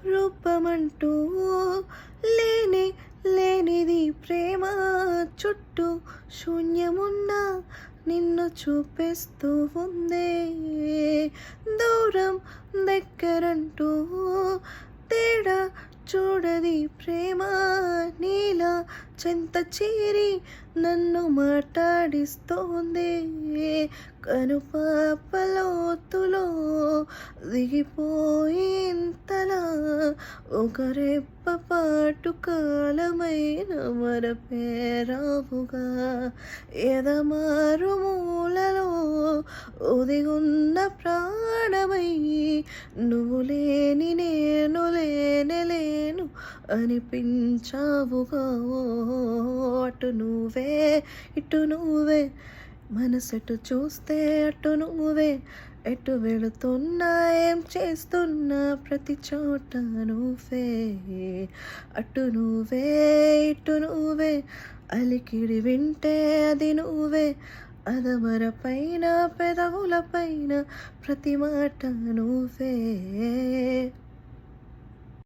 రూపమంటూ లేనే లేనిది ప్రేమ చుట్టూ శూన్యమున్నా నిన్ను చూపిస్తూ ఉందే దూరం దగ్గరంటూ తేడా చూడది ప్రేమ నీలా చెంత చేరి నన్ను మాట్లాడిస్తోంది కనుపాపలోతులో దిగిపోయింతలా ఒక రెప్ప పాటు కాలమైన మరపేరావుగా ఎదమారు మూలలో ఒదిగున్న ప్రాణమై నువ్వు లేని నేను లేను అనిపించావుగా అటు నువ్వే ఇటు నువ్వే మనసెటు చూస్తే అటు నువ్వే ఎటు వెళుతున్నా ఏం చేస్తున్నా ప్రతి చోట నువ్వే అటు నువ్వే ఇటు నువ్వే అలికిడి వింటే అది నువ్వే అదమర పైన పెదవుల పైన ప్రతి మాట నువ్వే